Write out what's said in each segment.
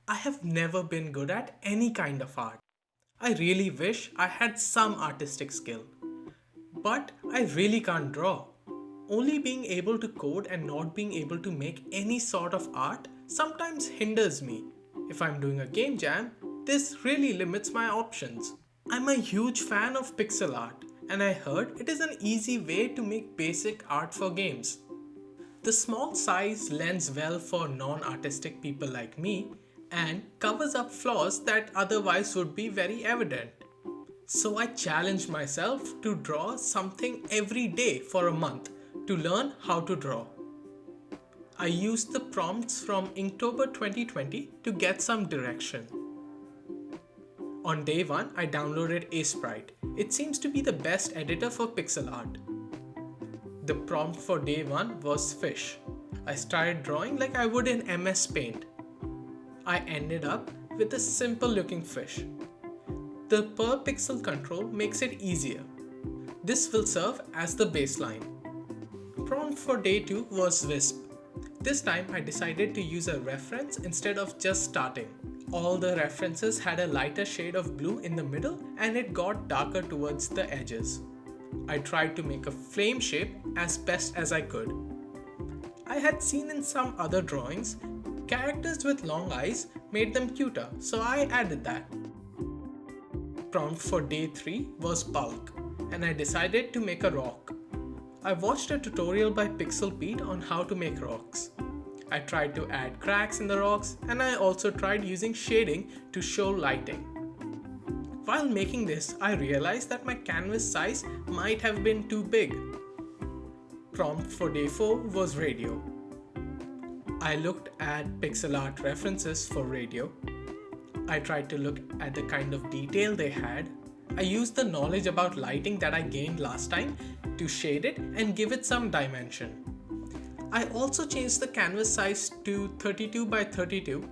I have never been good at any kind of art. I really wish I had some artistic skill. But I really can't draw. Only being able to code and not being able to make any sort of art sometimes hinders me. If I'm doing a game jam, this really limits my options. I'm a huge fan of pixel art, and I heard it is an easy way to make basic art for games. The small size lends well for non artistic people like me and covers up flaws that otherwise would be very evident. So I challenged myself to draw something every day for a month to learn how to draw. I used the prompts from Inktober 2020 to get some direction. On day 1, I downloaded Sprite. It seems to be the best editor for pixel art. The prompt for day 1 was fish. I started drawing like I would in MS Paint. I ended up with a simple looking fish. The per pixel control makes it easier. This will serve as the baseline. Prompt for day 2 was Wisp. This time I decided to use a reference instead of just starting. All the references had a lighter shade of blue in the middle and it got darker towards the edges. I tried to make a flame shape as best as I could. I had seen in some other drawings, characters with long eyes made them cuter, so I added that. Prompt for day 3 was bulk, and I decided to make a rock. I watched a tutorial by Pixel Pete on how to make rocks. I tried to add cracks in the rocks, and I also tried using shading to show lighting. While making this, I realized that my canvas size might have been too big. Prompt for day 4 was radio. I looked at pixel art references for radio. I tried to look at the kind of detail they had. I used the knowledge about lighting that I gained last time to shade it and give it some dimension. I also changed the canvas size to 32 by 32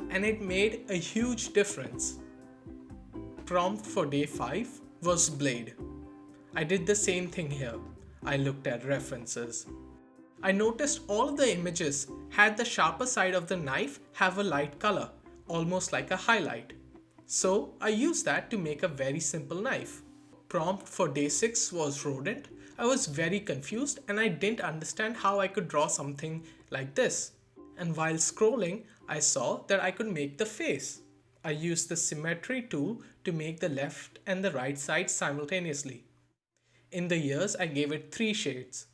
and it made a huge difference. Prompt for day 5 was blade. I did the same thing here. I looked at references. I noticed all of the images had the sharper side of the knife have a light color, almost like a highlight. So I used that to make a very simple knife. Prompt for day 6 was rodent. I was very confused and I didn't understand how I could draw something like this. And while scrolling, I saw that I could make the face. I used the symmetry tool to make the left and the right side simultaneously. In the ears, I gave it 3 shades.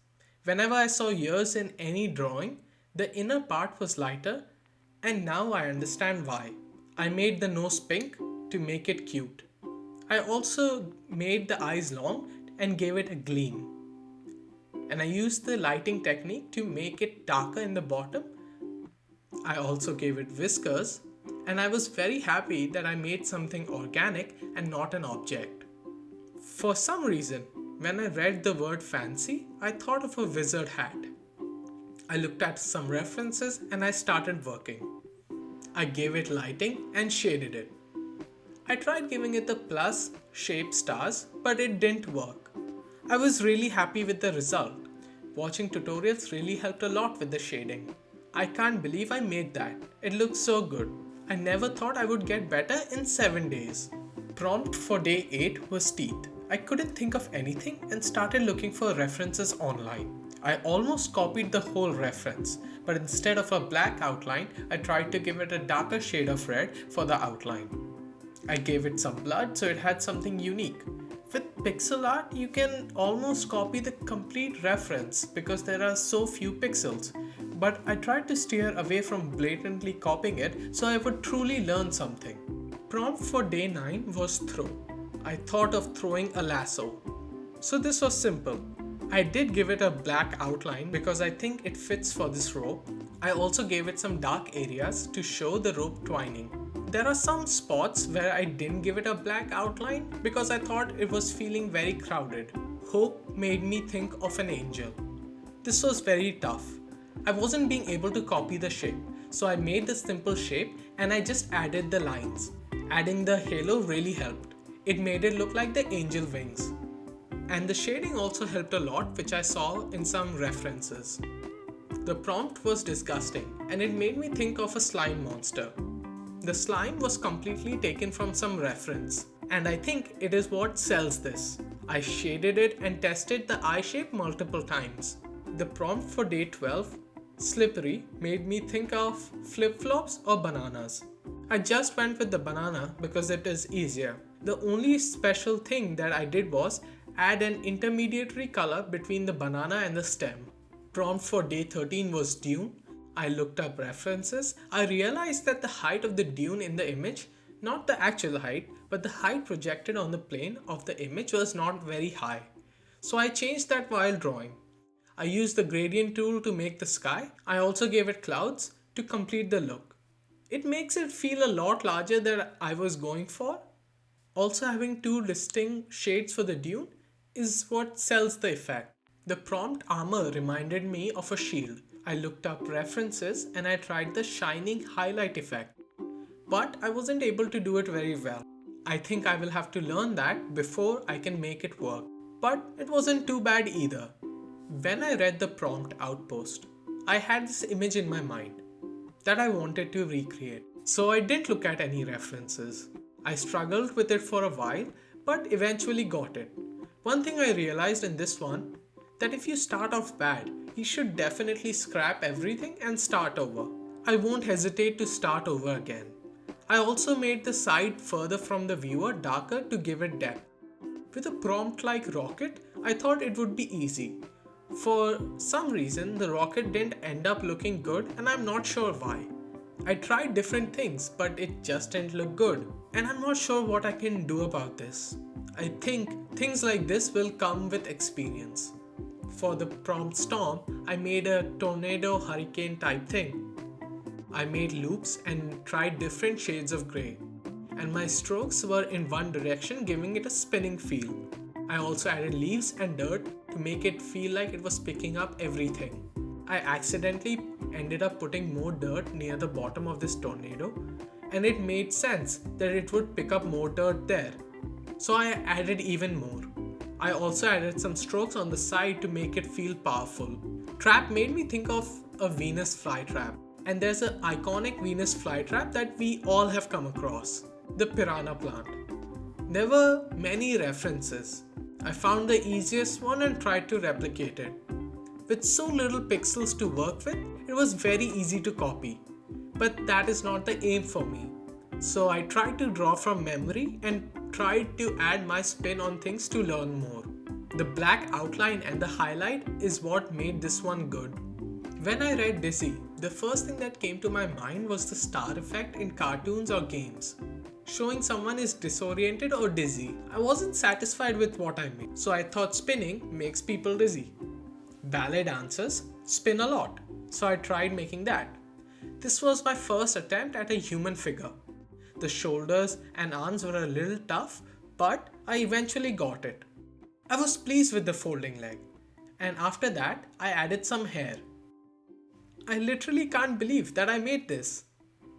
Whenever I saw ears in any drawing, the inner part was lighter, and now I understand why. I made the nose pink to make it cute. I also made the eyes long and gave it a gleam. And I used the lighting technique to make it darker in the bottom. I also gave it whiskers, and I was very happy that I made something organic and not an object. For some reason, when I read the word fancy, I thought of a wizard hat. I looked at some references and I started working. I gave it lighting and shaded it. I tried giving it the plus shaped stars, but it didn't work. I was really happy with the result. Watching tutorials really helped a lot with the shading. I can't believe I made that. It looks so good. I never thought I would get better in 7 days. Prompt for day 8 was teeth. I couldn't think of anything and started looking for references online. I almost copied the whole reference, but instead of a black outline, I tried to give it a darker shade of red for the outline. I gave it some blood so it had something unique. With pixel art, you can almost copy the complete reference because there are so few pixels. But I tried to steer away from blatantly copying it so I would truly learn something. Prompt for day 9 was throw. I thought of throwing a lasso. So this was simple. I did give it a black outline because I think it fits for this rope. I also gave it some dark areas to show the rope twining. There are some spots where I didn't give it a black outline because I thought it was feeling very crowded. Hope made me think of an angel. This was very tough. I wasn't being able to copy the shape, so I made the simple shape and I just added the lines. Adding the halo really helped. It made it look like the angel wings. And the shading also helped a lot, which I saw in some references. The prompt was disgusting and it made me think of a slime monster. The slime was completely taken from some reference, and I think it is what sells this. I shaded it and tested the eye shape multiple times. The prompt for day 12, slippery, made me think of flip-flops or bananas. I just went with the banana because it is easier. The only special thing that I did was add an intermediary color between the banana and the stem. Prompt for day 13 was dune. I looked up references. I realized that the height of the dune in the image, not the actual height, but the height projected on the plane of the image was not very high. So I changed that while drawing. I used the gradient tool to make the sky. I also gave it clouds to complete the look. It makes it feel a lot larger than I was going for. Also, having two distinct shades for the dune is what sells the effect. The prompt armor reminded me of a shield. I looked up references and I tried the shining highlight effect, but I wasn't able to do it very well. I think I will have to learn that before I can make it work, but it wasn't too bad either. When I read the prompt outpost, I had this image in my mind that I wanted to recreate, so I didn't look at any references. I struggled with it for a while, but eventually got it. One thing I realized in this one, that if you start off bad, you should definitely scrap everything and start over. I won't hesitate to start over again. I also made the side further from the viewer darker to give it depth. With a prompt like rocket, I thought it would be easy. For some reason, the rocket didn't end up looking good and I'm not sure why. I tried different things, but it just didn't look good. And I'm not sure what I can do about this. I think things like this will come with experience. For the prompt storm, I made a tornado hurricane type thing. I made loops and tried different shades of grey. And my strokes were in one direction, giving it a spinning feel. I also added leaves and dirt to make it feel like it was picking up everything. I accidentally ended up putting more dirt near the bottom of this tornado, and it made sense that it would pick up more dirt there. So I added even more. I also added some strokes on the side to make it feel powerful. Trap made me think of a Venus flytrap. And there's an iconic Venus flytrap that we all have come across, the piranha plant. There were many references. I found the easiest one and tried to replicate it. With so little pixels to work with, it was very easy to copy. But that is not the aim for me. So I tried to draw from memory and tried to add my spin on things to learn more. The black outline and the highlight is what made this one good. When I read Dizzy, the first thing that came to my mind was the star effect in cartoons or games. Showing someone is disoriented or dizzy. I wasn't satisfied with what I made, so I thought spinning makes people dizzy. Ballet dancers spin a lot, so I tried making that. This was my first attempt at a human figure. The shoulders and arms were a little tough, but I eventually got it. I was pleased with the folding leg, and after that I added some hair. I literally can't believe that I made this.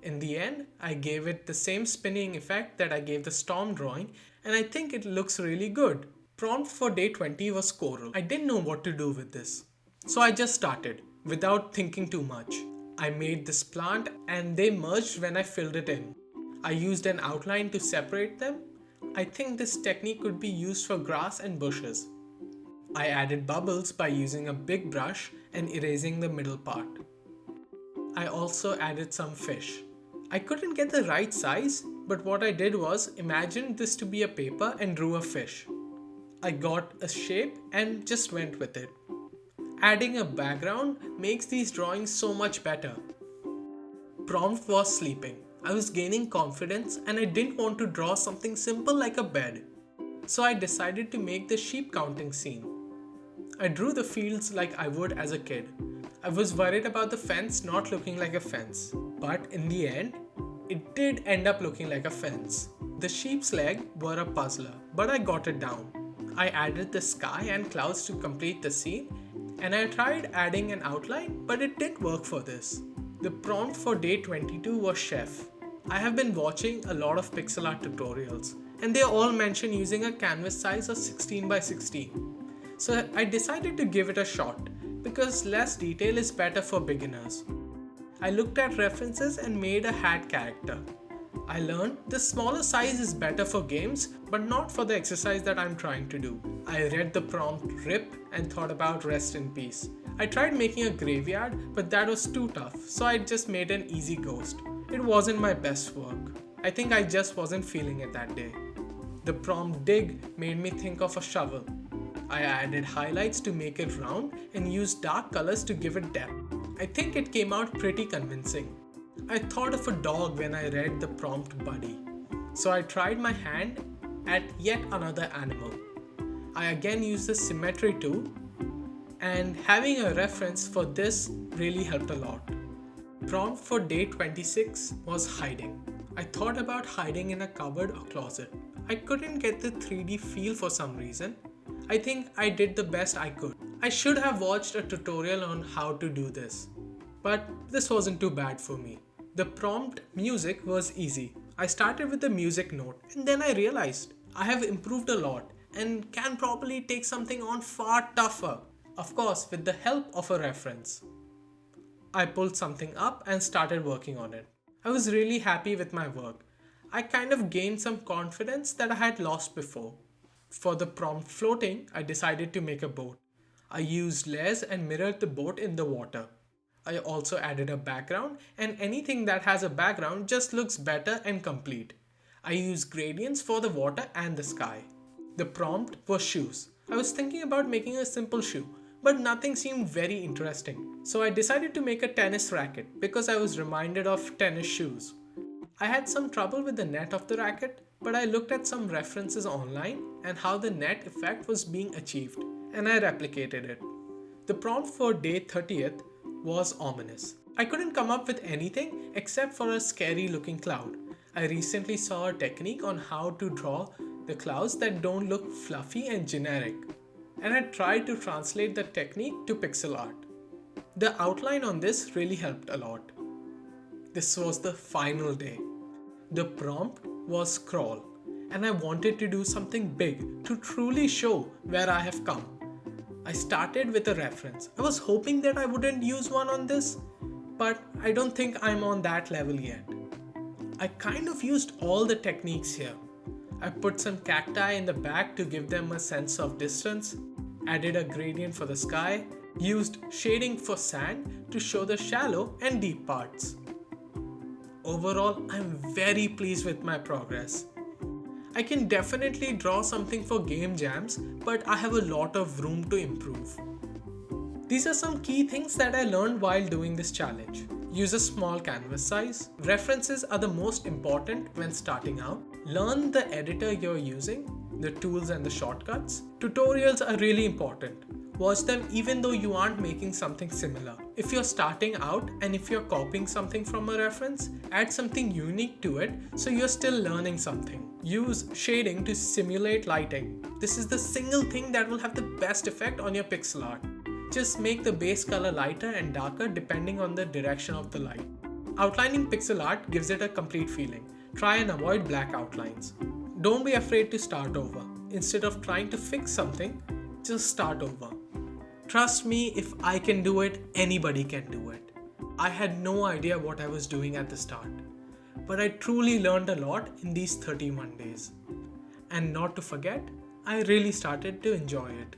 In the end, I gave it the same spinning effect that I gave the storm drawing, and I think it looks really good. Prompt for day 20 was coral. I didn't know what to do with this, so I just started without thinking too much. I made this plant and they merged when I filled it in. I used an outline to separate them. I think this technique could be used for grass and bushes. I added bubbles by using a big brush and erasing the middle part. I also added some fish. I couldn't get the right size, but what I did was imagine this to be a paper and drew a fish. I got a shape and just went with it. Adding a background makes these drawings so much better. Prompt was sleeping. I was gaining confidence and I didn't want to draw something simple like a bed. So I decided to make the sheep counting scene. I drew the fields like I would as a kid. I was worried about the fence not looking like a fence, but in the end, it did end up looking like a fence. The sheep's leg were a puzzler, but I got it down. I added the sky and clouds to complete the scene, and I tried adding an outline, but it didn't work for this. The prompt for day 22 was chef. I have been watching a lot of pixel art tutorials, and they all mention using a canvas size of 16 by 16. So I decided to give it a shot, because less detail is better for beginners. I looked at references and made a hat character. I learned the smaller size is better for games, but not for the exercise that I'm trying to do. I read the prompt RIP and thought about rest in peace. I tried making a graveyard, but that was too tough, so I just made an easy ghost. It wasn't my best work. I think I just wasn't feeling it that day. The prompt dig made me think of a shovel. I added highlights to make it round and used dark colors to give it depth. I think it came out pretty convincing. I thought of a dog when I read the prompt buddy. So I tried my hand at yet another animal. I again used the symmetry tool, and having a reference for this really helped a lot. Prompt for day 26 was hiding. I thought about hiding in a cupboard or closet. I couldn't get the 3D feel for some reason. I think I did the best I could. I should have watched a tutorial on how to do this. But this wasn't too bad for me. The prompt music was easy. I started with the music note and then I realized I have improved a lot and can probably take something on far tougher. Of course, with the help of a reference. I pulled something up and started working on it. I was really happy with my work. I kind of gained some confidence that I had lost before. For the prompt floating, I decided to make a boat. I used layers and mirrored the boat in the water. I also added a background, and anything that has a background just looks better and complete. I used gradients for the water and the sky. The prompt was shoes. I was thinking about making a simple shoe, but nothing seemed very interesting. So I decided to make a tennis racket because I was reminded of tennis shoes. I had some trouble with the net of the racket, but I looked at some references online and how the net effect was being achieved, and I replicated it. The prompt for day 30th was ominous. I couldn't come up with anything except for a scary looking cloud. I recently saw a technique on how to draw the clouds that don't look fluffy and generic, and I tried to translate the technique to pixel art. The outline on this really helped a lot. This was the final day. The prompt was scroll, and I wanted to do something big to truly show where I have come. I started with a reference. I was hoping that I wouldn't use one on this, but I don't think I'm on that level yet. I kind of used all the techniques here. I put some cacti in the back to give them a sense of distance, added a gradient for the sky, used shading for sand to show the shallow and deep parts. Overall, I'm very pleased with my progress. I can definitely draw something for game jams, but I have a lot of room to improve. These are some key things that I learned while doing this challenge. Use a small canvas size. References are the most important when starting out. Learn the editor you're using, the tools and the shortcuts. Tutorials are really important. Watch them even though you aren't making something similar. If you're starting out and if you're copying something from a reference, add something unique to it so you're still learning something. Use shading to simulate lighting. This is the single thing that will have the best effect on your pixel art. Just make the base color lighter and darker depending on the direction of the light. Outlining pixel art gives it a complete feeling. Try and avoid black outlines. Don't be afraid to start over. Instead of trying to fix something, just start over. Trust me, if I can do it, anybody can do it. I had no idea what I was doing at the start, but I truly learned a lot in these 31 days. And not to forget, I really started to enjoy it.